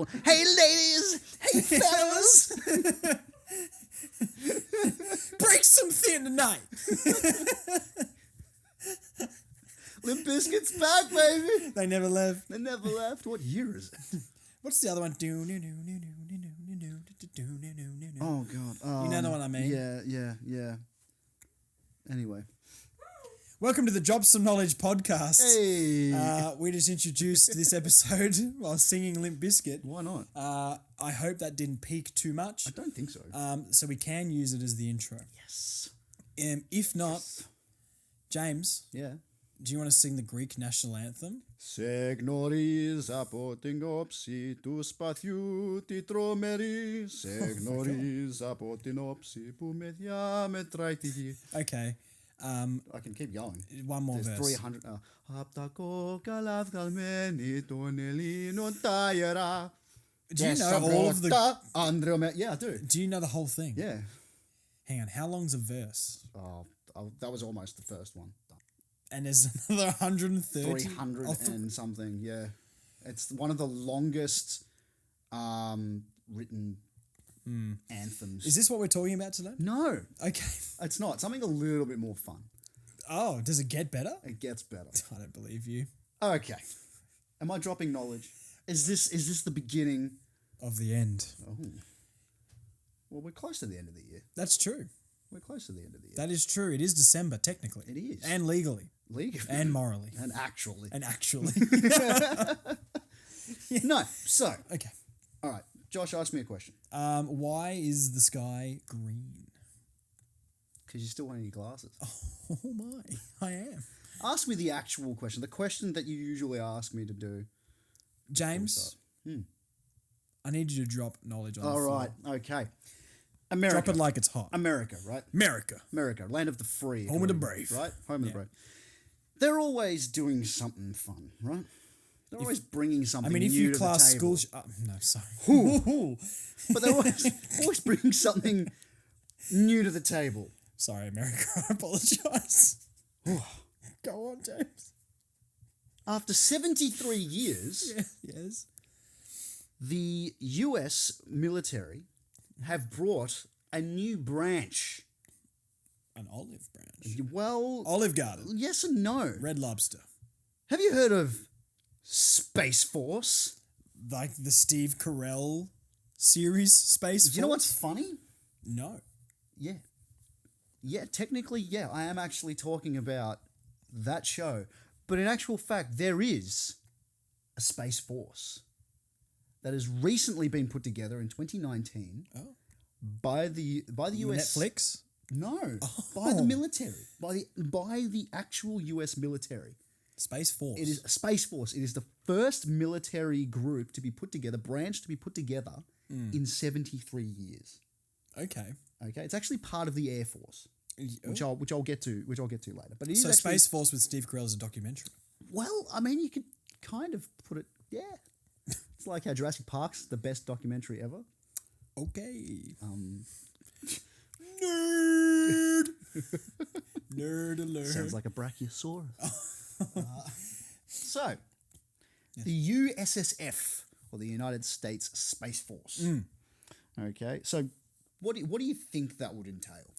going, hey ladies, hey fellas. Break some thin tonight. Limp Bizkit's back, baby. They never left. They never left. What year is it? What's the other one? Oh, God. You know the one I mean? Yeah. Anyway. Welcome to the Drop Some Knowledge podcast. Hey. We just introduced this episode while singing Limp Bizkit. Why not? I hope that didn't peak too much. I don't think so. So we can use it as the intro. Yes. If not, James, Yeah. do you want to sing the Greek national anthem? Σε γνωρίζα από την όψη του σπαθιού τη τρομερή. Σε γνωρίζα από την όψη που με διαμετράει τη γη. Okay. I can keep going. One more There's verse. 300. Απ' τα κόκαλα βγαλμένη των Ελλήνων τα ιερά. Do you know all of the... Yeah, I do. Do you know the whole thing? Yeah. Hang on. How long's a verse? Oh, that was almost the first one. And there's another 130? 300 and something, yeah. It's one of the longest written anthems. Is this what we're talking about today? No, Okay. it's not. Something a little bit more fun. Oh, does it get better? It gets better. I don't believe you. Okay. Am I dropping knowledge? Is this the beginning? Of the end. Oh. Well, we're close to the end of the year. That's true. We're close to the end of the year. That is true. It is December, technically. It is. And legally. Legally. And morally. And actually. And actually. No. So, Okay. all right. Josh, ask me a question. Why is the sky green? Because you still want any glasses. Oh my. I am. Ask me the actual question. The question that you usually ask me to do. James, I need you to drop knowledge on All the floor. right. Okay. America. Drop it like it's hot. America, right? America. America, land of the free. Home of the brave. Right? Home of the brave. They're always doing something fun, right? They're always bringing something new if you to class the table. school... no, sorry. But they're always bringing something new to the table. Sorry, America. I apologise. Go on, James. After 73 years, Yes. the US military have brought a new branch. An olive branch. Well, Olive Garden. yes and no. Red Lobster. Have you heard of Space Force? Like the Steve Carell series, Space Force. You know what's funny? No. Yeah. Yeah, technically, yeah, I am actually talking about that show. But in actual fact, there is a Space Force that has recently been put together in 2019 by the US Netflix? No, by the military, by the actual US military. Space Force. It is a Space Force. It is the first military group to be put together, branch to be put together in 73 years. Okay. Okay, it's actually part of the Air Force, which I'll get to later. But it is So actually, Space Force with Steve Carell is a documentary. well, I mean, you could kind of put it, yeah. It's like how Jurassic Park's the best documentary ever. Okay. Nerd. Nerd alert. Sounds like a brachiosaurus. So, the USSF, or the United States Space Force. Okay, so what do you think that would entail?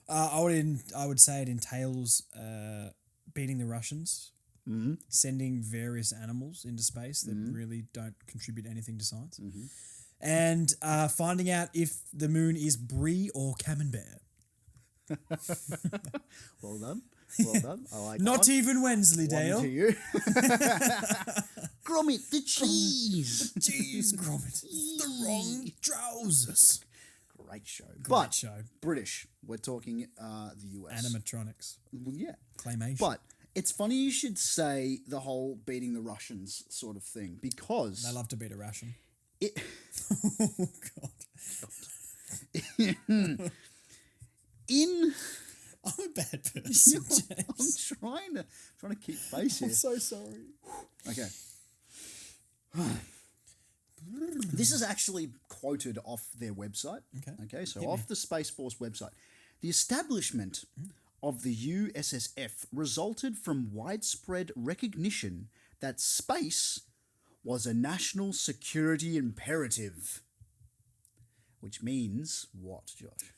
I would say it entails beating the Russians, sending various animals into space that really don't contribute anything to science, and finding out if the moon is Brie or Camembert. Well done. Well done. I like Not that one. even One Wensleydale. to you. Gromit, the cheese. Jeez, Gromit. The wrong trousers. Great show. Great show. British. We're talking the US. Animatronics. Well, yeah. Claymation. But it's funny you should say the whole beating the Russians sort of thing, because They love to beat a ration. it Oh, God. in I'm a bad person, I'm James. trying to keep face here. I'm so sorry. Okay. This is actually quoted off their website. Okay, so off the Space Force website. The establishment of the USSF resulted from widespread recognition that space was a national security imperative. Which means what, Josh?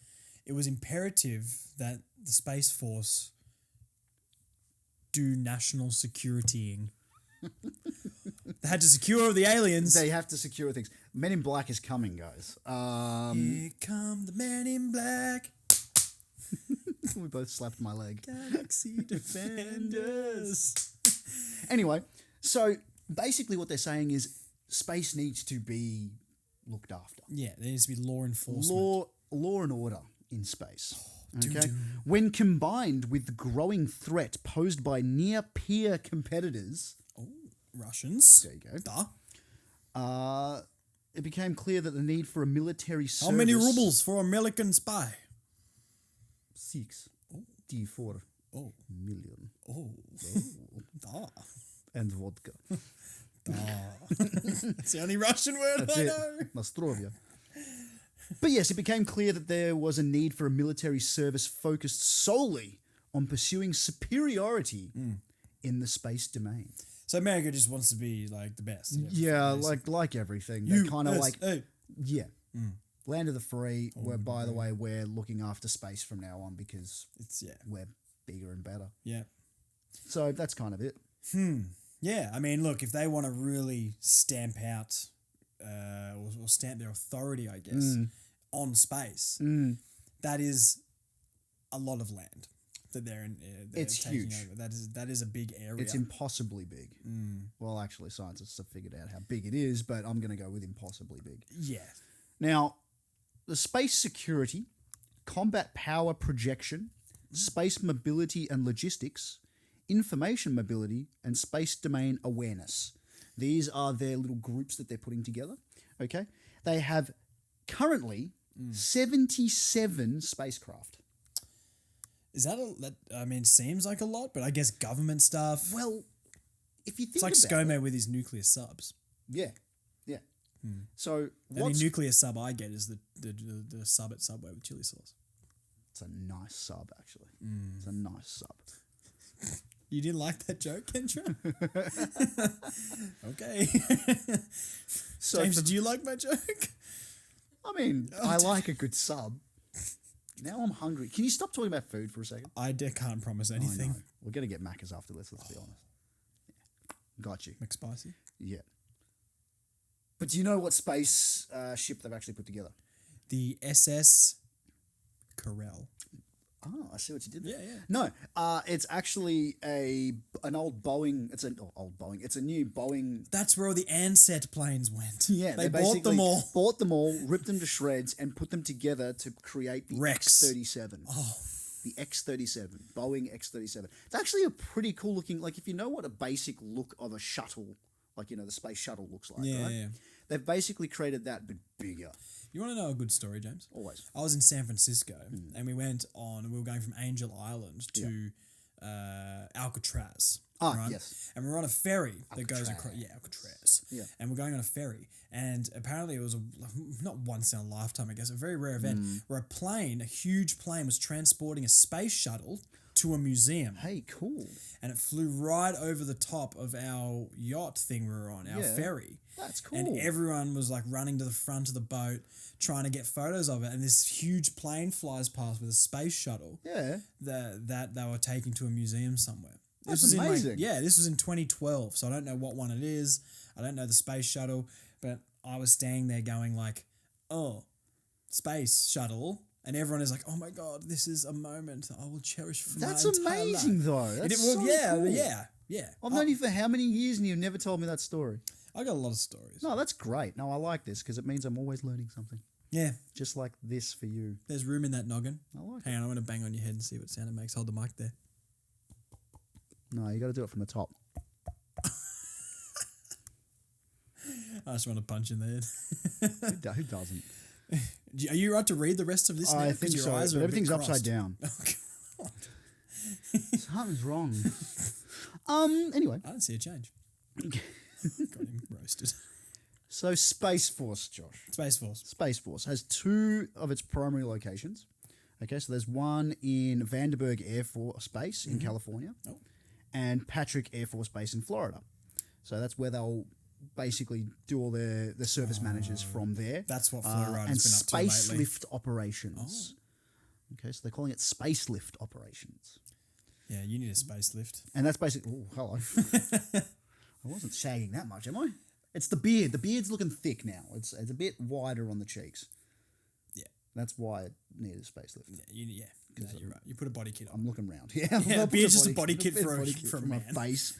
It was imperative that the Space Force do national securitying. They had to secure the aliens. They have to secure things. Men in Black is coming, guys. Here come the Men in Black. We both slapped my leg. Galaxy Defenders. Anyway, so basically what they're saying is space needs to be looked after. Yeah, there needs to be law enforcement. Law and order in space. Doo Okay. doo. When combined with the growing threat posed by near-peer competitors, Oh, Russians. there you go. Duh. It became clear that the need for a military service. How many rubles for American spy? 6 D4 Oh, million. oh, duh. And vodka. That's the only Russian word That's I it. know. Nostrovia. But yes, it became clear that there was a need for a military service focused solely on pursuing superiority in the space domain. So America just wants to be like the best. Yeah, like everything. They kind of like, USA. yeah. Land of the free, where, by the way, we're looking after space from now on because It's we're bigger and better. yeah. So that's kind of it. Yeah, I mean, look, if they want to really stamp out or stamp their authority, I guess, on space, that is a lot of land that they're It's taking huge. over. That is a big area. It's impossibly big. Well, actually, scientists have figured out how big it is, but I'm going to go with impossibly big. yeah. Now, the space security, combat power projection, space mobility and logistics, information mobility, and space domain awareness. These are their little groups that they're putting together. Okay? They have currently 77 spacecraft. Is that I mean, seems like a lot, but I guess government stuff. Well, if you think It's like about it, ScoMo with his nuclear subs. yeah. So The only nuclear sub I get is the sub at Subway with chili sauce. it's a nice sub, actually. It's a nice sub. You didn't like that joke, Kendra? Okay. So James, did you like my joke? I mean, I like a good sub. Now I'm hungry. Can you stop talking about food for a second? Can't promise I anything. know. We're going to get Macca's after this, let's be honest. Yeah. Got you. McSpicy? Yeah. But do you know what space ship they've actually put together? The SS Carell. Oh, I see what you did there. Yeah, yeah. No, it's actually an old Boeing. It's an old Boeing. It's a new Boeing. That's where all the Ansett planes went. Yeah, they bought basically them all. Bought them all, ripped them to shreds, and put them together to create the Rex. X-37. Oh, The X-37, Boeing X-37. It's actually a pretty cool looking. Like if you know what a basic look of a shuttle, like the space shuttle looks like, yeah, right? yeah. They've basically created that, but bigger. You want to know a good story, James? Always. I was in San Francisco and we were going from Angel Island to Alcatraz. Ah, right? yes. And we're on a ferry that goes Alcatraz. across. Yeah, Alcatraz. Yeah. And we're going on a ferry. And apparently it was not once in a lifetime, I guess, a very rare event where a huge plane was transporting a space shuttle to a museum. Hey, cool. And it flew right over the top of our yacht thing we were on, our Yeah. ferry. That's cool. And everyone was like running to the front of the boat trying to get photos of it. And this huge plane flies past with a space shuttle Yeah. that they were taking to a museum somewhere. That's this was amazing. this was in 2012. So I don't know what one it is. I don't know the space shuttle. But I was standing there going like, oh, space shuttle. And everyone is like, oh my God, this is a moment I will cherish for That's my entire amazing, life. though. That's Well, so yeah, cool. yeah. I've known you for how many years and you've never told me that story? I got a lot of stories. No, that's great. No, I like this because it means I'm always learning something. Yeah, Just like this for you. there's room in that noggin. I like Hang on, I'm going to bang on your head and see what sound it makes. Hold the mic there. it. No, you got to do it from the top. I just want to punch in the head. Who doesn't? Are you right to read the rest of this now? I 'Cause think your so. eyes But are a bit everything's upside crossed. down. Oh, God. Something's wrong. Anyway, I don't see a change. Got him roasted. so Space Force, Josh. Space Force. Space Force has two of its primary locations. Okay, so there's one in Vandenberg Air Force Base in California Oh. and Patrick Air Force Base in Florida. So that's where they'll basically do all their service managers from there. That's what Flow and Rider's been up to space lately. lift operations. Okay, so they're calling it space lift operations. Yeah, you need a space lift. And that's basically, oh, hello. I wasn't shagging that much, am I? It's the beard. The beard's looking thick now. It's a bit wider on the cheeks. Yeah. That's why it needed a space lift. Yeah, no, you're right. You put a body kit on. I'm looking around. Yeah, Yeah, a beard's just a body kit for a my man. face.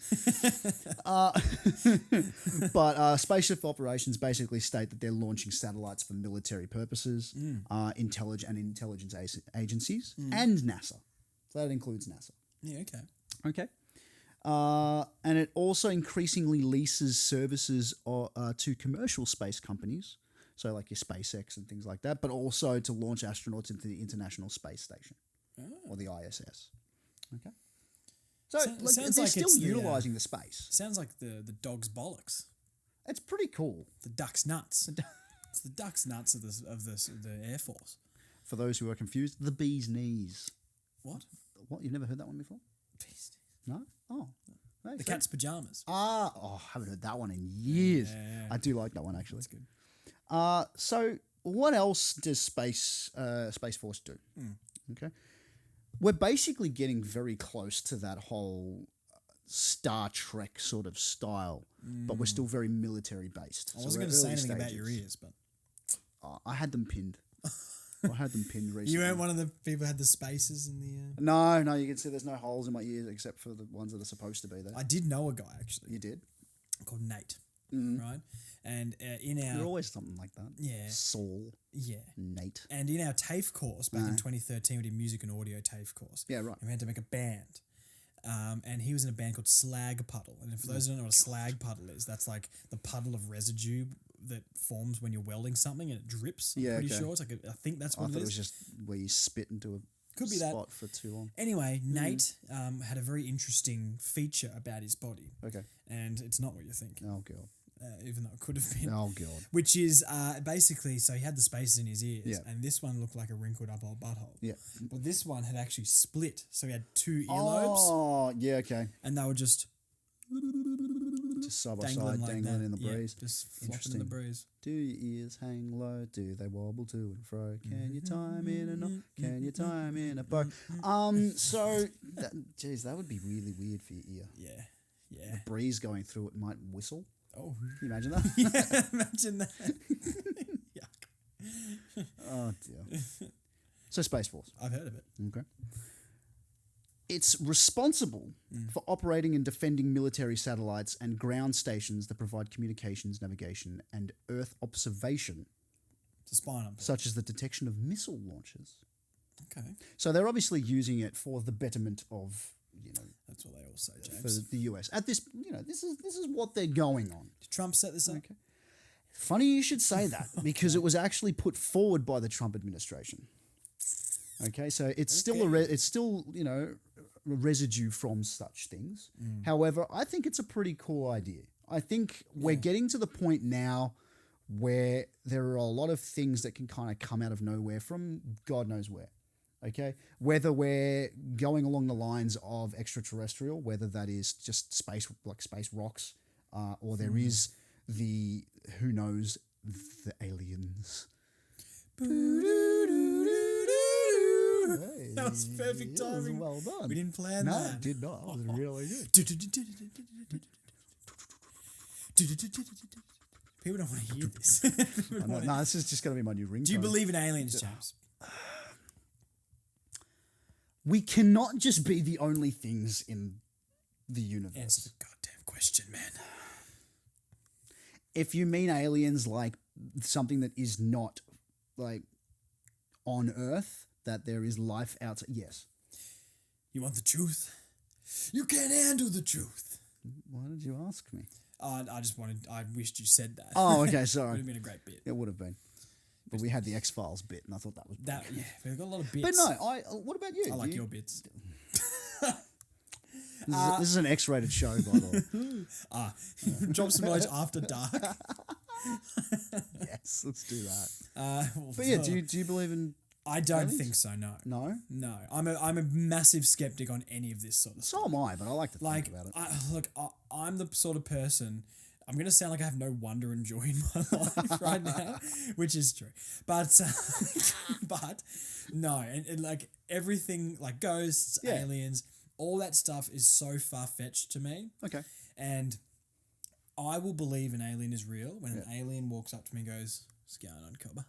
But space lift operations basically state that they're launching satellites for military purposes, intelligence agencies, and NASA. So that includes NASA. Yeah, okay. Okay. And it also increasingly leases services to commercial space companies, so like your SpaceX and things like that, but also to launch astronauts into the International Space Station, or the ISS. Okay. So they're still utilising the space. Sounds like the dog's bollocks. It's pretty cool. The duck's nuts. It's the duck's nuts of the Air Force. For those who are confused, the bee's knees. What? What? You've never heard that one before? Beast. No? Oh. The cat's pajamas. I haven't heard that one in years. Yeah. I do like that one, actually. That's good. So what else does Space Force do? Okay. We're basically getting very close to that whole Star Trek sort of style, but we're still very military based. I wasn't going to say anything about your ears, but... I had them pinned. I had them pinned recently. You weren't one of the people who had the spaces in the... No, you can see there's no holes in my ears except for the ones that are supposed to be there. I did know a guy, actually. You did? Called Nate, right? And in our... You're always something like that. Yeah. Saul. Yeah. Nate. And in our TAFE course, back in 2013, we did music and audio TAFE course. Yeah, right. And we had to make a band. And he was in a band called Slag Puddle. And for those who don't know what a slag puddle is, that's like the puddle of residue that forms when you're welding something and it drips. I'm pretty sure. It's like I think that's what I it thought is. it was just where you spit into a Could be spot for too long. Anyway, Nate had a very interesting feature about his body. Okay. And it's not what you think, Oh, God. even though it could have been. Oh, God. Which is basically, so he had the spaces in his ears, Yeah. and this one looked like a wrinkled up old butthole. Yeah. But this one had actually split, so he had two earlobes, Oh, yeah, okay. and they were just Just side by dangling side, like dangling that. in the Yeah, breeze. just flopping in Interesting. the breeze. Do your ears hang low? Do they wobble to and fro? Can you tie 'em in a knot? Can you tie 'em in a bow? So, geez, that would be really weird for your ear. Yeah, yeah. Breeze going through it might whistle. Oh, Can you imagine that? yeah, imagine that. Yuck. Oh, dear. So, Space Force. I've heard of it. Okay. It's responsible for operating and defending military satellites and ground stations that provide communications, navigation, and Earth observation, It's a spine up. such as the detection of missile launches. Okay, So they're obviously using it for the betterment of, that's what they all say, for James. the US. At this, this is what they're going on. Did Trump set this up? Okay. Funny you should say that because it was actually put forward by the Trump administration. Okay, so it's still a residue from such things. However, I think it's a pretty cool idea. I think we're getting to the point now where there are a lot of things that can kind of come out of nowhere from God knows where. Okay, whether we're going along the lines of extraterrestrial, whether that is just space, like space rocks, or there is the who knows, the aliens. Hey, that was perfect timing. Well done. We didn't plan no, that. No, did not. That was really good. People don't want to hear this. No, this is just going to be my new ringtone. Do you believe in aliens, James? We cannot just be the only things in the universe. Answer the goddamn question, man. If you mean aliens like something that is not like on Earth, that there is life outside, yes. You want the truth? You can't handle the truth. Why did you ask me? I wished you said that. Oh, okay, Would sorry. have been a great bit. It would have been. But we had the X-Files bit, and I thought that was... Yeah, we've got a lot of bits. But no, what about you? I like your bits. This is an X-rated show, by the way. Drop some knowledge after dark. Yes, let's do that. But yeah, do you believe in... I don't aliens? think so, no. No? No. I'm a massive skeptic on any of this sort of stuff. So am I, but I like to think about it. I'm the sort of person I'm going to sound like I have no wonder and joy in my life right now, which is true. But but no, and like everything, like ghosts, Yeah. aliens, all that stuff is so far-fetched to me. Okay. And I will believe an alien is real when an alien walks up to me and goes, "What's going on, Cobber?"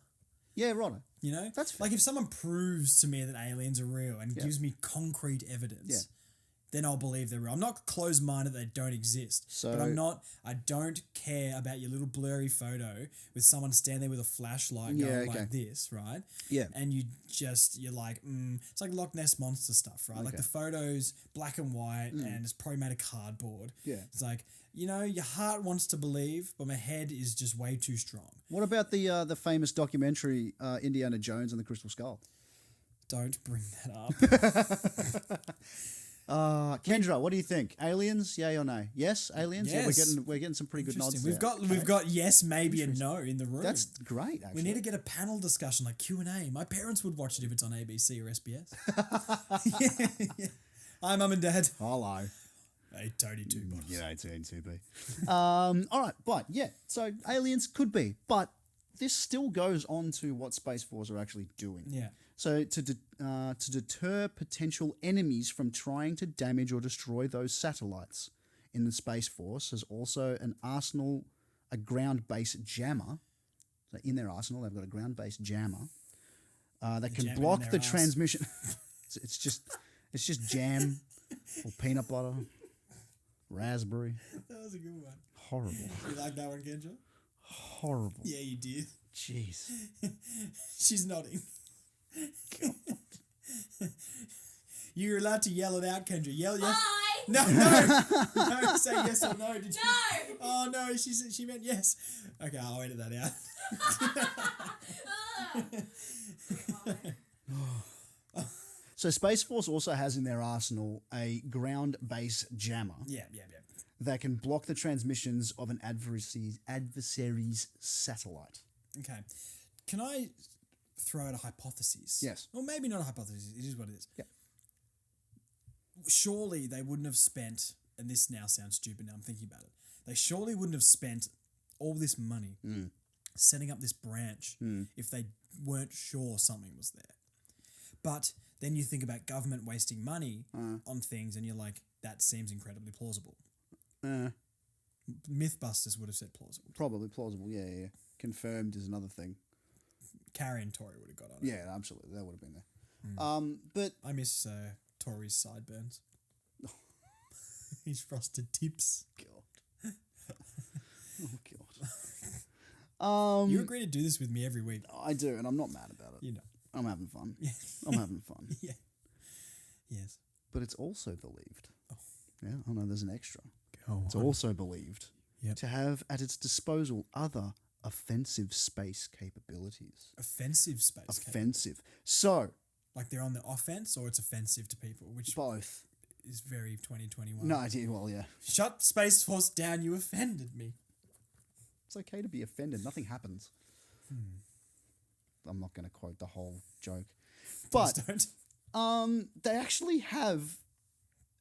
Yeah, right. You know? That's fair. like if someone proves to me that aliens are real and gives me concrete evidence, then I'll believe they're real. I'm not closed-minded that they don't exist. So- But I don't care about your little blurry photo with someone standing there with a flashlight going like this, right? Yeah. And you're like, it's like Loch Ness Monster stuff, right? Like the photos, black and white, and it's probably made of cardboard. Yeah. It's like, your heart wants to believe, but my head is just way too strong. What about the famous documentary Indiana Jones and the Crystal Skull? Don't bring that up. Kendra, what do you think? Aliens, yay or nay? Yes, aliens. Yes. Yeah, we're getting some pretty good nods. We've there. got yes, maybe, and no in the room. That's great. Actually, We need to get a panel discussion like Q&A. My parents would watch it if it's on ABC or SBS. yeah. Hi, Mum and Dad. hello. 832 bottles. Yeah, 18-2B. All right, but yeah, so aliens could be, but this still goes on to what Space Force are actually doing. Yeah. So to deter potential enemies from trying to damage or destroy those satellites, in the Space Force has also an arsenal, a ground-based jammer. So in their arsenal, they've got a ground-based jammer that can jam it in block their the ass. transmission. it's just jam or peanut butter, raspberry. That was a good one. Horrible. You like that one, Kendra? Horrible. Yeah, you did. Jeez. She's nodding. You're allowed to yell it out, Kendra. Yell yes. Hi! No, no, say yes or no. Did you? No! Oh no, she meant yes. Okay, I'll edit that out. So Space Force also has in their arsenal a ground-based jammer Yeah. that can block the transmissions of an adversary's satellite. Okay. Can I throw out a hypothesis? Yes. Or maybe not a hypothesis. It is what it is. Yeah. Surely they wouldn't have spent, and this now sounds stupid now I'm thinking about it, they surely wouldn't have spent all this money setting up this branch if they weren't sure something was there. But then you think about government wasting money on things and you're like, that seems incredibly plausible. Mythbusters would have said plausible. Probably plausible, yeah. Confirmed is another thing. Carrie and Tori would have got on it. Yeah, absolutely. That would have been there. But I miss Tori's sideburns. His frosted tips. God. Oh God. You agree to do this with me every week. I do, and I'm not mad about it. You know. I'm having fun. Yeah. I'm having fun. Yeah. Yes. But it's also believed. Yeah, I know there's an extra. Go It's also believed Yep. to have at its disposal other offensive space capabilities. Offensive space. Offensive. So, Like they're on the offense or it's offensive to people, which both. is very 2021. No idea. Well, yeah. Shut Space Force down, you offended me. It's okay to be offended. Nothing happens. I'm not going to quote the whole joke. Please But don't. they actually have,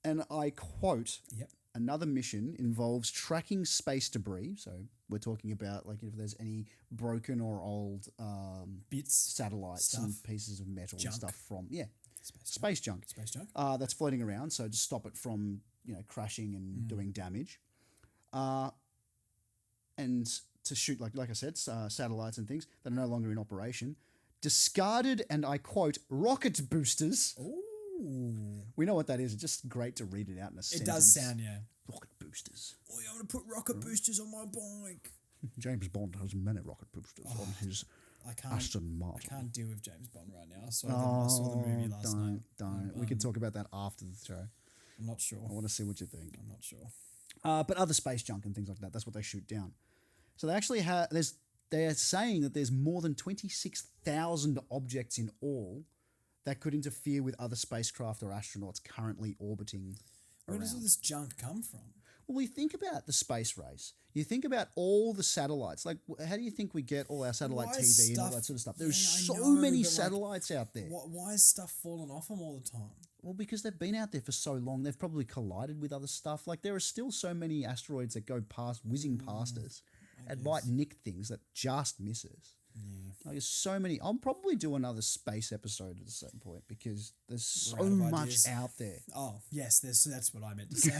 and I quote, Yep. another mission involves tracking space debris. So we're talking about like if there's any broken or old Bits. satellites and Stuff. pieces of metal Junk. and stuff from Space space junk junk. that's floating around. So to stop it from crashing and doing damage, and to shoot like I said satellites and things that are no longer in operation. Discarded, and I quote, rocket boosters. Ooh. We know what that is. It's just great to read it out in a sentence. It does sound, yeah. Rocket boosters. Oh, yeah, I'm going to put rocket boosters on my bike. James Bond has many rocket boosters on his I can't. Aston I Martin. can't deal with James Bond right now. I saw the movie last night. Don't. We can talk about that after the show. I'm not sure. I want to see what you think. I'm not sure. But other space junk and things like that, that's what they shoot down. So they actually have, they are saying that there's more than 26,000 objects in all that could interfere with other spacecraft or astronauts currently orbiting Where does all around. this junk come from? Well, we think about the space race. You think about all the satellites. Like, how do you think we get all our satellite Why is TV and all stuff- that sort of stuff? There's Yeah, I so know, many but, like, satellites out there. Why is stuff falling off them all the time? Well, because they've been out there for so long, they've probably collided with other stuff. Like, there are still so many asteroids that go whizzing past us. It might nick things that just misses. Yeah. Like, there's so many. I'll probably do another space episode at a certain point because there's so We're out of much ideas. out there. Oh, yes, that's what I meant to say.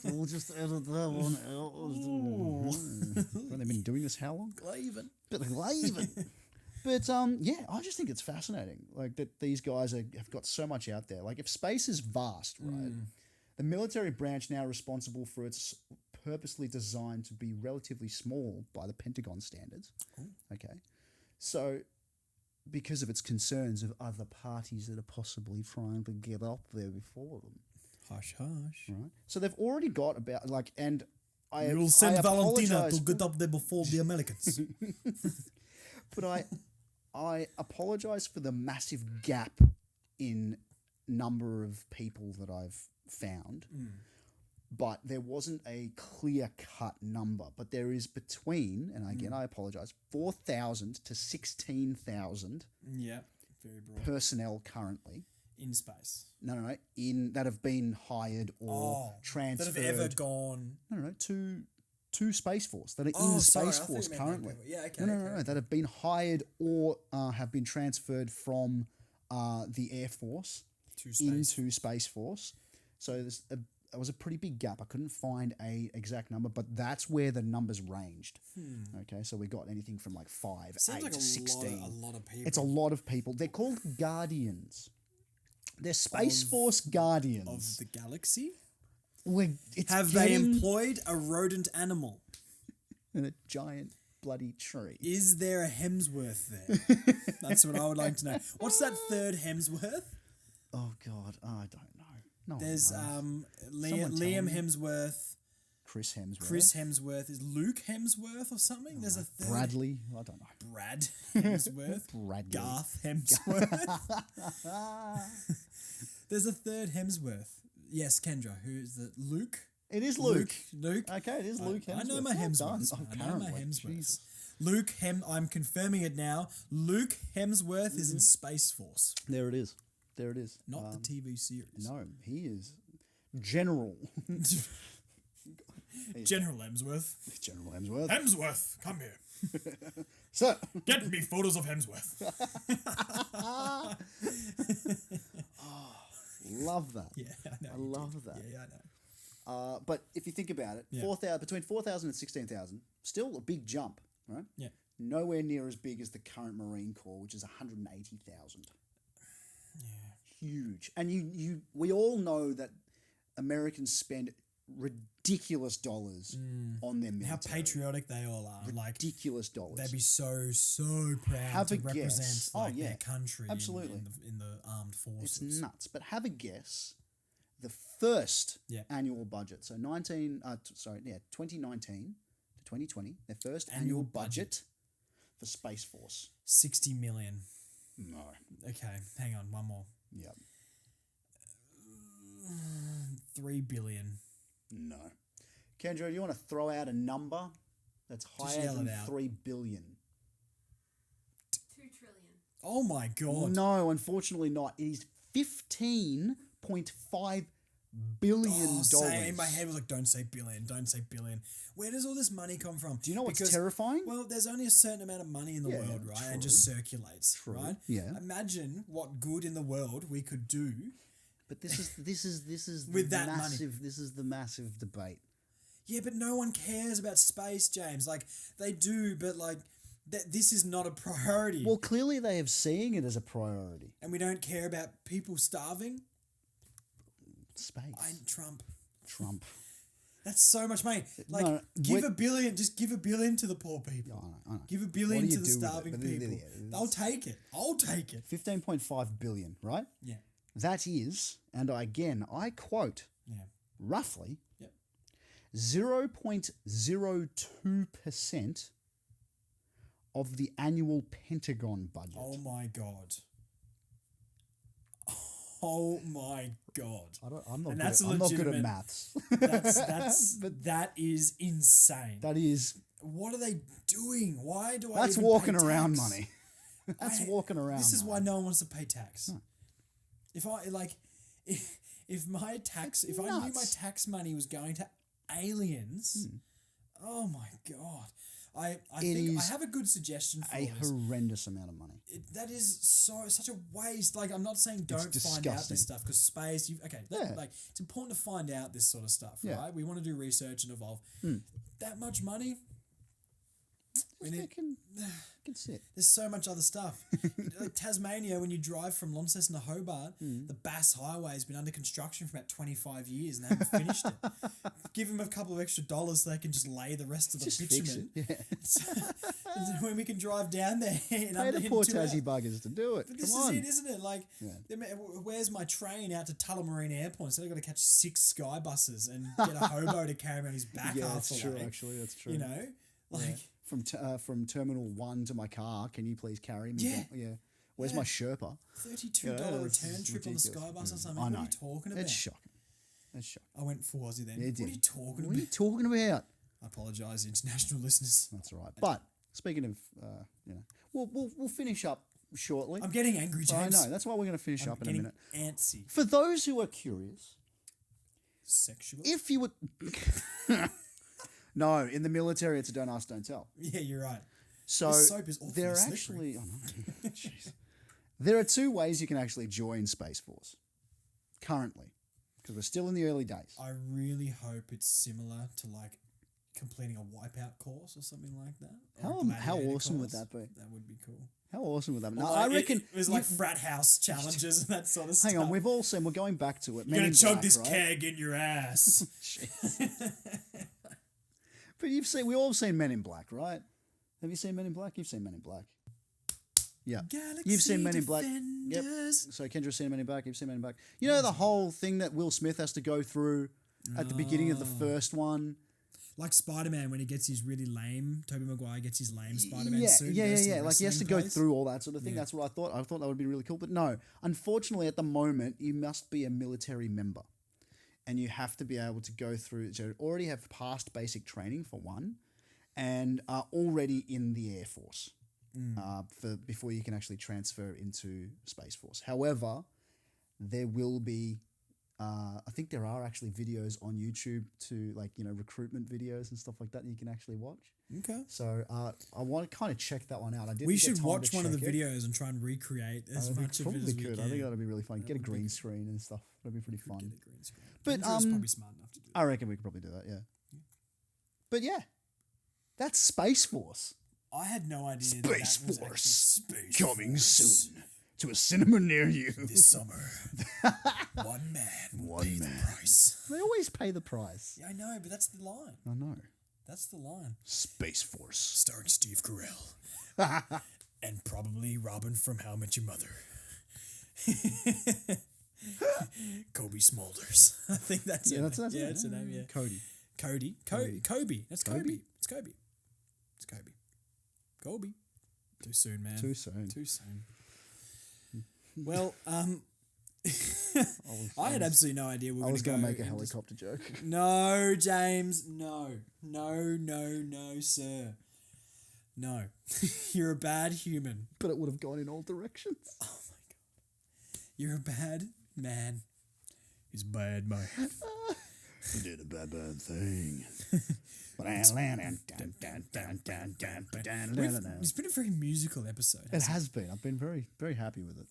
We'll just edit that one out. Well, they've been doing this how long? Glaven. But yeah, I just think it's fascinating. Like that these guys have got so much out there. Like if space is vast, right? The military branch now responsible for its purposely designed to be relatively small by the Pentagon standards. Ooh. Okay. So because of its concerns of other parties that are possibly trying to get up there before them. Hush, hush. Right. So they've already got about like, and You'll send Valentina apologize- to get up there before the Americans. But I apologize for the massive gap in number of people that I've found. But there wasn't a clear-cut number. But there is between, and again I apologize, 4,000 to 16,000 Yeah, very broad. personnel currently. In space. No, that have been hired or transferred. That have ever gone. No, to Space Force that are in the Space Force currently. Yeah, okay. No, that have been hired or have been transferred from the Air Force into Space Force. So there was a pretty big gap. I couldn't find a exact number, but that's where the numbers ranged. Okay, so we got anything from like 5, Seems 8, like 16. a lot of people. It's a lot of people. They're called Guardians. They're Space Force Guardians. Of the galaxy? Have They employed a rodent animal? in a giant bloody tree? Is there a Hemsworth there? That's what I would like to know. What's that third Hemsworth? Oh God, I don't know. No, There's Liam Hemsworth. Chris Hemsworth. Chris Hemsworth. Is Luke Hemsworth or something? There's a third. Bradley. I don't know. Brad Hemsworth. Bradley. Garth Hemsworth. There's a third Hemsworth. Yes, Kendra. Who's the Luke? It is Luke. Luke. Okay, it is Luke Hemsworth. I know my Well Hemsworths. done. I know my Apparently. Hemsworths. Jeez. I'm confirming it now. Luke Hemsworth is in Space Force. There it is. There it is. Not the TV series. No, he is General. General Hemsworth. General Hemsworth. Hemsworth, come here. So, Get me photos of Hemsworth. love that. Yeah, I know. I love that. Yeah, I know. But if you think about it, Yeah. 4,000 between 4,000 and 16,000, still a big jump, right? Yeah. Nowhere near as big as the current Marine Corps, which is 180,000. Yeah. Huge. And we all know that Americans spend ridiculous dollars on their military. How patriotic they all are. Like, Ridiculous dollars. they'd be so proud Have to a guess. represent Oh, like yeah. their country Absolutely. in the armed forces. It's nuts. But have a guess. The first Yeah. annual budget. So 2019 to 2020, their first Annual annual budget. budget for Space Force. 60 million. No. Okay, hang on, one more. Yeah. 3 billion. No. Kendra, do you want to throw out a number that's higher yell than it out. 3 billion? 2 trillion. Oh my god. No, unfortunately not. It is $15.5 billion. In my head was like, don't say billion, don't say billion. Where does all this money come from? Do you know what's terrifying? Well, there's only a certain amount of money in the Yeah, world, right? true. And just circulates, True, right? yeah. Imagine what good in the world we could do. But this is With the that money. massive this is the massive debate. Yeah, but no one cares about space, James. Like, they do, but like, this is not a priority. Well, clearly they have seeing it as a priority. And we don't care about people starving. Space. Trump. Trump. That's so much money. Like, No, give $1 billion. Just give $1 billion to the poor people. I know. Give $1 What billion do you to the do with it? starving But people. They'll take it. I'll take it. 15.5 billion, right? Yeah. That is, and again, I quote, Yeah. roughly Yep. 0.02% of the annual Pentagon budget. Oh my god. Oh my god. I'm not And good that's at, I'm not good at legitimate. maths. That is insane. That is, What are they doing? Why do I that's even walking pay around tax? money. That's walking around This is money. why no one wants to pay tax. If I like, if my tax, if I knew my nuts. tax money was going to aliens, oh my god! I think I is have a good suggestion for A this. horrendous amount of money. That is such a waste. Like, I'm not saying don't find out disgusting. this stuff because space. Like it's important to find out this sort of stuff, Yeah. right? We want to do research and evolve. That much money. We Just need, can sit. there's so much other stuff. Like Tasmania, when you drive from Launceston to Hobart, the Bass Highway has been under construction for about 25 years and they haven't finished it. Give them a couple of extra dollars so they can just lay the rest of the Just fix bitumen. it. Yeah. And when we can drive down there in Pay under the in poor 2 hours. Tassie buggers to do it. But Come this on. is it, isn't it? Like, where's my train out to Tullamarine Airport? Instead, I've got to catch 6 sky buses and get a hobo to carry me on his back Yeah, half that's the way. true. Actually, that's true. You know, like From Terminal 1 to my car, can you please carry me? Yeah. Yeah. Where's my Sherpa? $32 Yeah, return it's trip on the ridiculous. sky bus or something. I What know. are you talking about? It's shocking. It's shocking. I went for Aussie then. Yeah, What you are did. you talking What are you about? talking about? I apologise, international listeners. That's all right. But speaking of, we'll finish up shortly. I'm getting angry, I James. know. That's why we're going to finish I'm up in a getting minute. antsy. For those who are curious, Sexual? if you would, no, in the military, it's a don't ask, don't tell. Yeah, you're right. So This soap is awfully there are slippery. actually, oh no, jeez. There are 2 ways you can actually join Space Force currently, because we're still in the early days. I really hope it's similar to like completing a wipeout course or something like that. Or a How gladiator awesome would course. that be? That would be cool. How awesome would that be? Or No, like, I reckon it was like frat house challenges and that sort of stuff. Hang on, we've all seen. We're going back to it. You're Men gonna in chug Black, this right? keg in your ass. But we all have seen Men in Black, right? Have you seen Men in Black? You've seen Men in Black. Yeah. You've seen Men in Black. Yep. So Kendra's seen Men in Black. You've seen Men in Black. You know the whole thing that Will Smith has to go through at the beginning of the first one. Like Spider-Man when he gets his really lame, Tobey Maguire gets his lame Spider-Man Yeah, suit. yeah, goes yeah, to the yeah. Like he has to go wrestling place. through all that sort of thing. That's what I thought. I thought that would be really cool. But no, unfortunately, at the moment, you must be a military member, and you have to be able to go through. So already have passed basic training for one, and are already in the Air Force for before you can actually transfer into Space Force. However, there will be. I think there are actually videos on YouTube to recruitment videos and stuff like that you can actually watch. Okay. So I want to kind of check that one out. I didn't. We get should time watch to one of the check it. videos and try and recreate as We much of it probably as we could. can. I think that'd be really fun. Get a would be green good. screen and stuff. That'd be pretty fun. Get a green screen. But, Kendra's probably smart enough to do that. I reckon we could probably do that. Yeah. But yeah, that's Space Force. I had no idea Space that was actually Force Space coming Force. soon to a cinema near you. This summer. One man will One pay man. the price. They always pay the price. Yeah, I know, but that's the line. I know. That's the line. Space Force. Starring Steve Carell. And probably Robin from How I Met Your Mother. Kobe Smulders. I think that's it. That's yeah, it. it's a name, yeah. Cody. Kobe. That's Kobe? Kobe. It's Kobe. It's Kobe. Kobe. Too soon, man. Too soon. Too soon. Well, I had absolutely no idea we were I was going going to to go make a into- helicopter joke. No, James. No, sir. No. You're a bad human. But it would have gone in all directions. Oh my god. You're a bad man. He's a bad man. You did a bad thing. It's been a very musical episode. It has been. I've been very, very happy with it.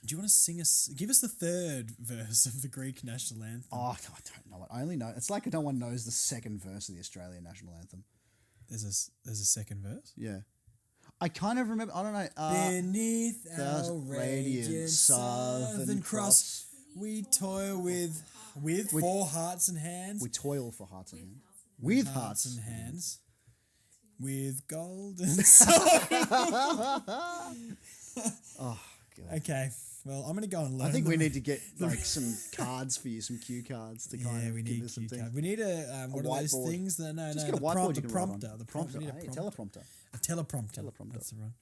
Do you want to sing us? Give us the third verse of the Greek national anthem. Oh, I don't know it. I only know. It's like no one knows the second verse of the Australian national anthem. There's a second verse. Yeah. I kind of remember. I don't know. Beneath the our radiant radiant southern southern cross, we toil with four hearts and hands. We toil for hearts and hands. With hearts hearts and hands. With gold and silver. Oh, God. Okay. Well, I'm going to go and learn. I think we need to get like some cards for you, some cue cards to kind Yeah, of we give need us some cue things. card. We need a what are those whiteboard. things? No, Just no. get a whiteboard you The can write on. prompter. The Prompter. prompter. We need Hey, a prompter. teleprompter. A teleprompter. Teleprompter. That's the one.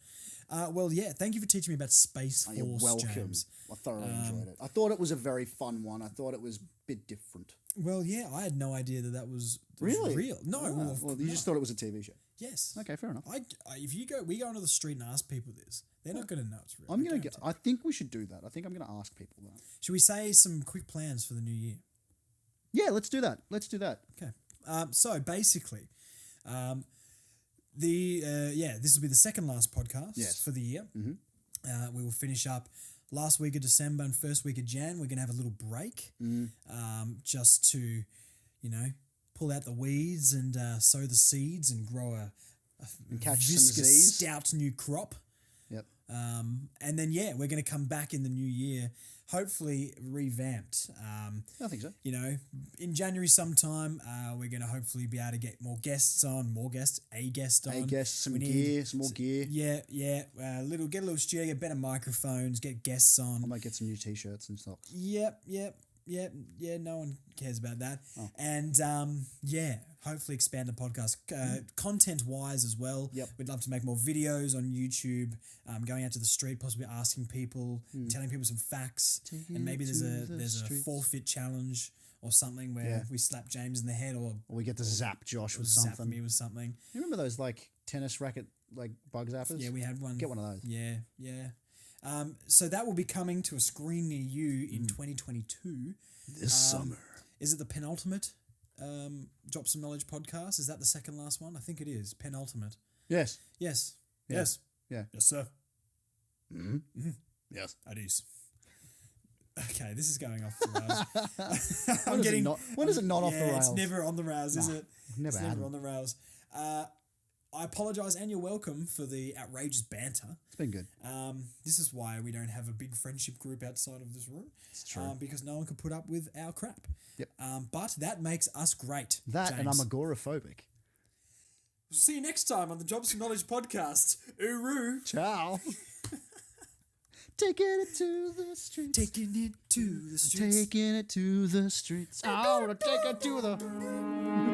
Well, yeah, thank you for teaching me about Space Force, You're welcome. James. I thoroughly enjoyed it. I thought it was a very fun one. I thought it was a bit different. Well, yeah, I had no idea that was Really? real. No, Well, you just thought it was a TV show. yes. Okay, fair enough. If we go onto the street and ask people this, they're not going to know it's real. I'm I gonna guarantee. I think we should do that. I think I'm gonna ask people that. Should we say some quick plans for the new year? Yeah, let's do that. Let's do that. Okay. So basically, this will be the second last podcast Yes. for the year. We will finish up last week of December and first week of Jan. We're going to have a little break, just to, pull out the weeds and sow the seeds and grow a And catch some viscous, disease. stout new crop. Yep. And then we're going to come back in the new year, hopefully revamped. I think so. In January sometime, we're going to hopefully be able to get more guests on, a guest on. Hey, guess some We gear, some more gear. Yeah. Get a little studio, get better microphones, get guests on. I might get some new t-shirts and stuff. Yep. No one cares about that. Oh. And hopefully expand the podcast content wise as well. Yep. We'd love to make more videos on YouTube, going out to the street, possibly asking people, telling people some facts, and maybe there's a forfeit challenge or something where we slap James in the head or we get to zap Josh with zap something. me with something. You remember those tennis racket bug zappers? Yeah, we had one. Get one of those. Yeah. So that will be coming to a screen near you in 2022. This summer. Is it the penultimate Drop Some Knowledge podcast? Is that the second last one? I think it is. Penultimate. Yes. Yes. Yeah. Yes. Yeah. Yes, sir. Yes. It is. Okay, this is going off the rails. When is it not off the rails? It's never on the rails, is it? Never It's had never it. on the rails. I apologise and you're welcome for the outrageous banter. It's been good. This is why we don't have a big friendship group outside of this room. It's true. Because no one could put up with our crap. Yep. But that makes us great. That and James. I'm agoraphobic. See you next time on the Drop Some Knowledge podcast. Uru. Ciao. Taking it to the streets. Taking it to the streets. Taking it to the streets. I want to take it to the...